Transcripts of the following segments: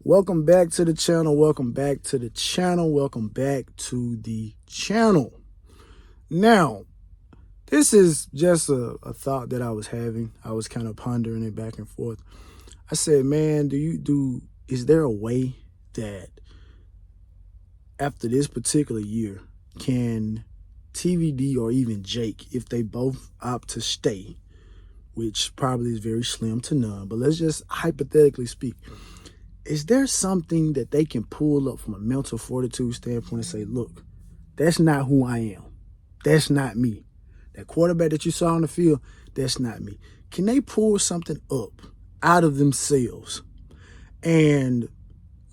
Welcome back to the channel. Welcome back to the channel. Welcome back to the channel. Now, this is just a thought that I was having. I was kind of pondering it back and forth. I said, man, is there a way that after this particular year, can TVD or even Jake, if they both opt to stay, which probably is very slim to none, but let's just hypothetically speak, is there something that they can pull up from a mental fortitude standpoint and say, look, that's not who I am. That's not me. That quarterback that you saw on the field, that's not me. Can they pull something up out of themselves and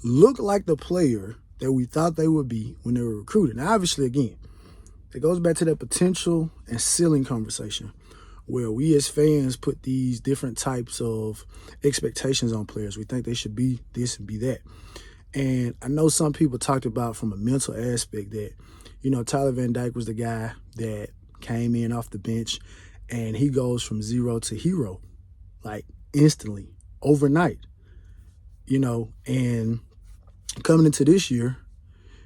look like the player that we thought they would be when they were recruited? Now, obviously, again, it goes back to that potential and ceiling conversation where we as fans put these different types of expectations on players. We think they should be this and be that. And I know some people talked about from a mental aspect that, Tyler Van Dyke was the guy that came in off the bench and he goes from zero to hero, like instantly, overnight, and coming into this year,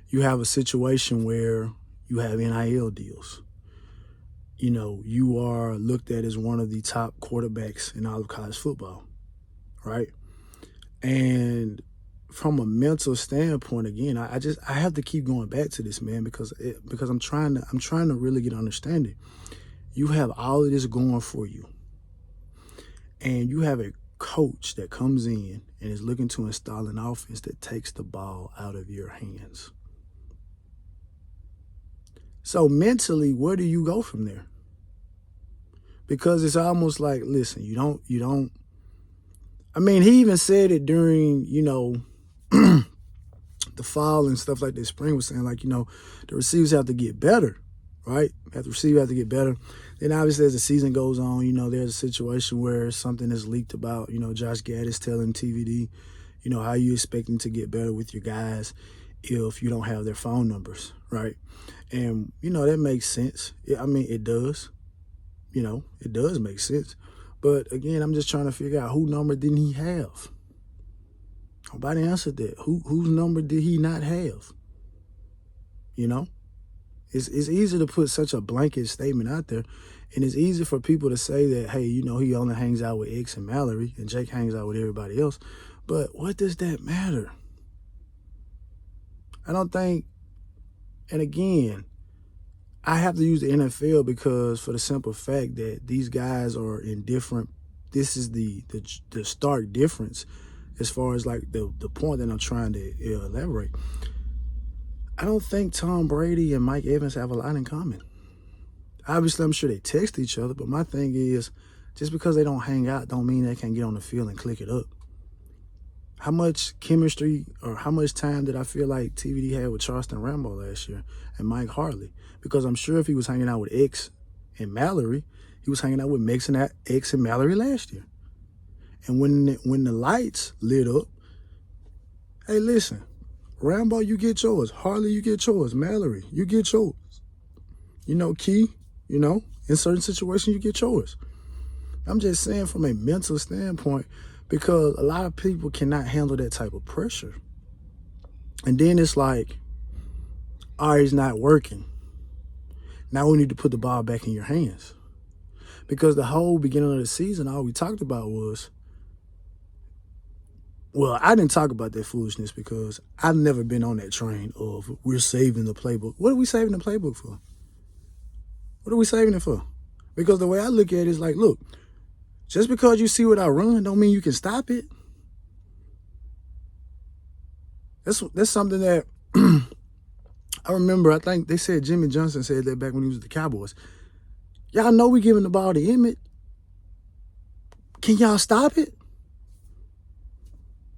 you have a situation where you have NIL deals. You are looked at as one of the top quarterbacks in all of college football, right? And from a mental standpoint, again, I have to keep going back to this, man, because I'm trying to really get understanding. You have all of this going for you, and you have a coach that comes in and is looking to install an offense that takes the ball out of your hands. So mentally, where do you go from there? Because it's almost like, listen, you don't. I mean, he even said it during, the fall and stuff like this. Spring was saying, like, the receivers have to get better, right? The receivers have to get better. Then obviously as the season goes on, there's a situation where something is leaked about, Josh Gaddis telling TVD, how you expecting to get better with your guys if you don't have their phone numbers, right? And, that makes sense. It does. It does make sense. But again, I'm just trying to figure out whose number didn't he have? Nobody answered that. Whose number did he not have? It's easy to put such a blanket statement out there. And it's easy for people to say that, hey, he only hangs out with X and Mallory and Jake hangs out with everybody else. But what does that matter? I don't think, and again, I have to use the NFL because for the simple fact that these guys are in different, this is the stark difference as far as like the point that I'm trying to elaborate. I don't think Tom Brady and Mike Evans have a lot in common. Obviously, I'm sure they text each other, but my thing is, just because they don't hang out don't mean they can't get on the field and click it up. How much chemistry or how much time did I feel like TVD had with Charleston Rambo last year and Mike Hartley? Because I'm sure if he was hanging out with X and Mallory, he was hanging out with X and Mallory last year. And when the lights lit up, hey, listen, Rambo, you get yours. Hartley, you get yours. Mallory, you get yours. Key, in certain situations, you get yours. I'm just saying from a mental standpoint, because a lot of people cannot handle that type of pressure. And then it's like, all right, it's not working. Now we need to put the ball back in your hands. Because the whole beginning of the season, all we talked about was, well, I didn't talk about that foolishness because I've never been on that train of we're saving the playbook. What are we saving the playbook for? What are we saving it for? Because the way I look at it is like, look, just because you see what I run don't mean you can stop it. That's something that I remember. I think they said Jimmy Johnson said that back when he was with the Cowboys. Y'all know we giving the ball to Emmett. Can y'all stop it?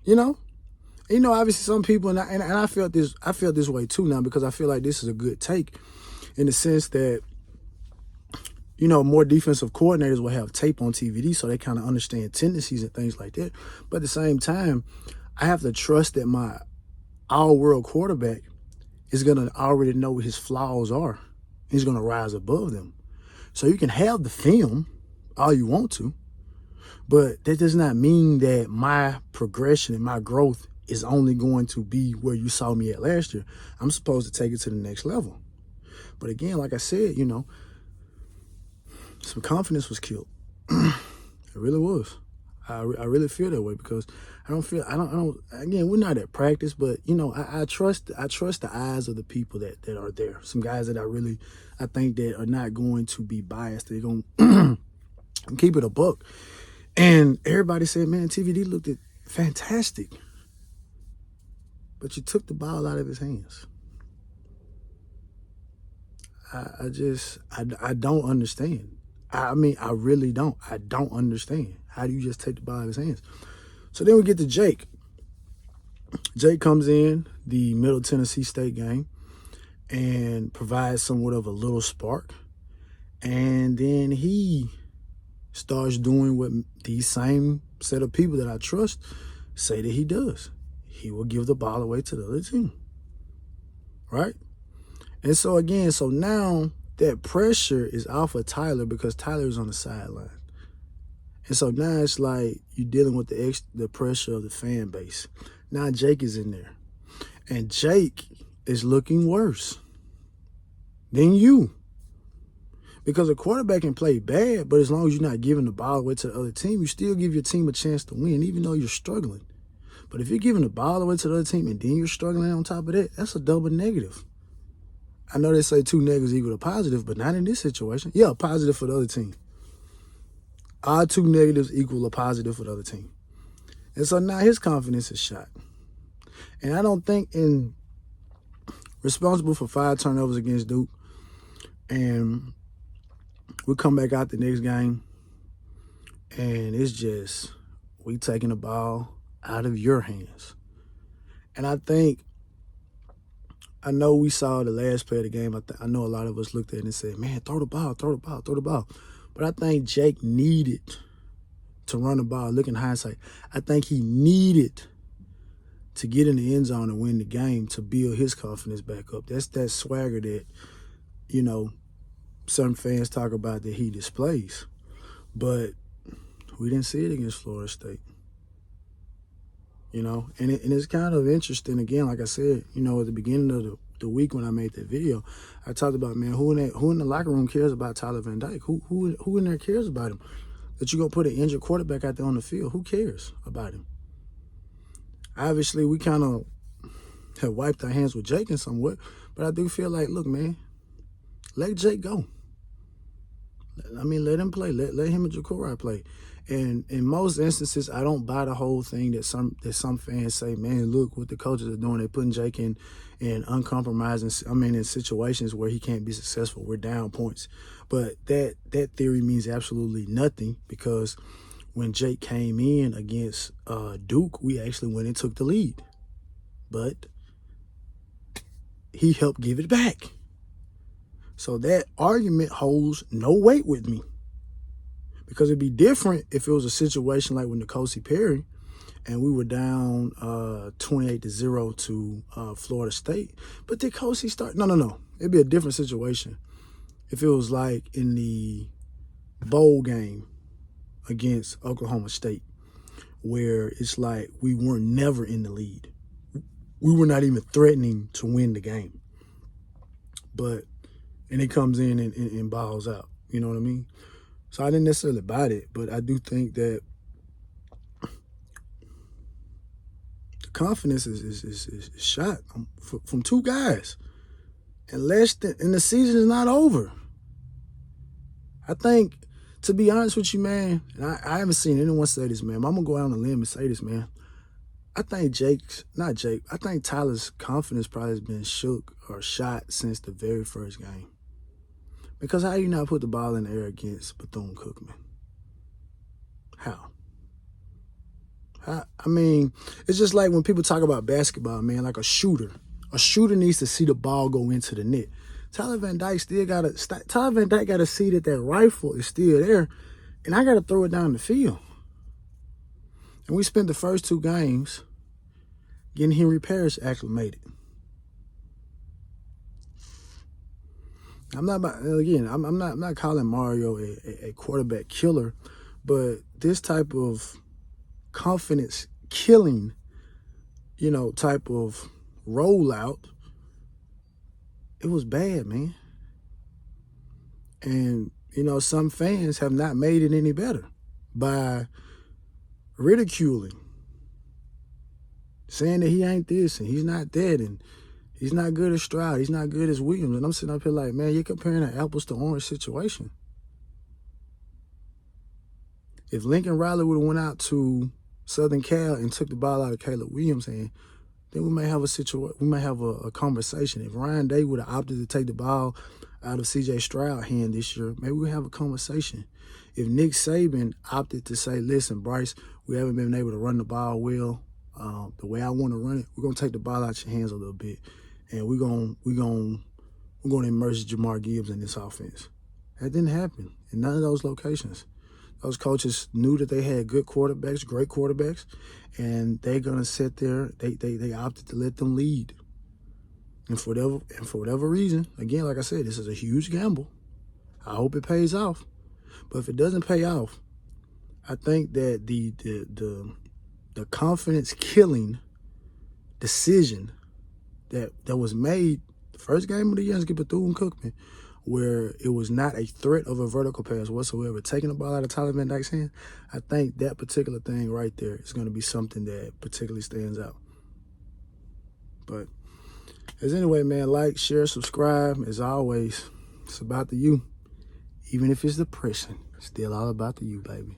Obviously some people, and I felt this way too now because I feel like this is a good take in the sense that, more defensive coordinators will have tape on TVD so they kind of understand tendencies and things like that. But at the same time, I have to trust that my all-world quarterback is going to already know what his flaws are. He's going to rise above them. So you can have the film all you want to, but that does not mean that my progression and my growth is only going to be where you saw me at last year. I'm supposed to take it to the next level. But again, like I said, you know, some confidence was killed. It really was. I really feel that way because I don't, again, we're not at practice, but, you know, I trust the eyes of the people that are there. Some guys that I think that are not going to be biased. They're going to keep it a buck. And everybody said, man, TVD looked fantastic. But you took the ball out of his hands. I don't understand. I mean, I really don't. I don't understand. How do you just take the ball out of his hands? So then we get to Jake. Jake comes in the Middle Tennessee State game and provides somewhat of a little spark. And then he starts doing what these same set of people that I trust say that he does. He will give the ball away to the other team. Right? And so again, so now that pressure is off of Tyler because Tyler is on the sideline. And so now it's like you're dealing with the pressure of the fan base. Now Jake is in there. And Jake is looking worse than you. Because a quarterback can play bad, but as long as you're not giving the ball away to the other team, you still give your team a chance to win, even though you're struggling. But if you're giving the ball away to the other team and then you're struggling on top of that, that's a double negative. I know they say 2 negatives equal a positive, but not in this situation. Yeah, positive for the other team. Our 2 negatives equal a positive for the other team. And so now his confidence is shot. And I don't think responsible for 5 turnovers against Duke. And we come back out the next game, and it's just we taking the ball out of your hands. And I know we saw the last play of the game. I know a lot of us looked at it and said, man, throw the ball, throw the ball, throw the ball. But I think Jake needed to run the ball. Look in hindsight, I think he needed to get in the end zone and win the game to build his confidence back up. That's that swagger that, you know, some fans talk about that he displays. But we didn't see it against Florida State. You know, and it's kind of interesting. Again, like I said, you know, at the beginning of the week when I made that video, I talked about, man, who in the locker room cares about Tyler Van Dyke? Who in there cares about him? That you're going to put an injured quarterback out there on the field. Who cares about him? Obviously, we kind of have wiped our hands with Jake in somewhat, but I do feel like, look, man, let Jake go. I mean, let him play. Let him and Ja'Cory play. And in most instances, I don't buy the whole thing that some fans say, man, look what the coaches are doing. They're putting Jake in uncompromising, in situations where he can't be successful. We're down points. But that theory means absolutely nothing because when Jake came in against Duke, we actually went and took the lead. But he helped give it back. So that argument holds no weight with me. Because it'd be different if it was a situation like with N'Kosi Perry and we were down 28-0 to Florida State. But did Kosi start? No. It'd be a different situation if it was like in the bowl game against Oklahoma State where it's like we weren't never in the lead. We were not even threatening to win the game. And it comes in and balls out. You know what I mean? So I didn't necessarily buy it, but I do think that the confidence is shot from 2 guys. And the season is not over. I think, to be honest with you, man, and I haven't seen anyone say this, man, but I'm going to go out on a limb and say this, man. I think I think Tyler's confidence probably has been shook or shot since the very first game. Because how do you not put the ball in the air against Bethune-Cookman? How? I mean, it's just like when people talk about basketball, man, like a shooter. A shooter needs to see the ball go into the net. Tyler Van Dyke got to see that rifle is still there, and I got to throw it down the field. And we spent the first 2 games getting Henry Parrish acclimated. I'm not calling Mario a quarterback killer, but this type of confidence killing type of rollout, it was bad, man. And, some fans have not made it any better by ridiculing, saying that he ain't this and he's not that and he's not good as Stroud, he's not good as Williams. And I'm sitting up here like, man, you're comparing an apples to orange situation. If Lincoln Riley would have went out to Southern Cal and took the ball out of Caleb Williams' hand, then we may have a conversation. If Ryan Day would have opted to take the ball out of C.J. Stroud's hand this year, maybe we'll have a conversation. If Nick Saban opted to say, listen, Bryce, we haven't been able to run the ball well the way I want to run it, we're going to take the ball out your hands a little bit, and we're going to immerse Jamar Gibbs in this offense. That didn't happen in none of those locations. Those coaches knew that they had good quarterbacks, great quarterbacks, and they're gonna sit there. They opted to let them lead, and for whatever reason, again, like I said, this is a huge gamble. I hope it pays off, but if it doesn't pay off, I think that the confidence killing decision that was made the first game of the year against Bethune-Cookman, where it was not a threat of a vertical pass whatsoever, taking the ball out of Tyler Van Dyke's hand, I think that particular thing right there is going to be something that particularly stands out. But as anyway, man, like, share, subscribe. As always, it's about the you. Even if it's depressing, it's still all about the you, baby.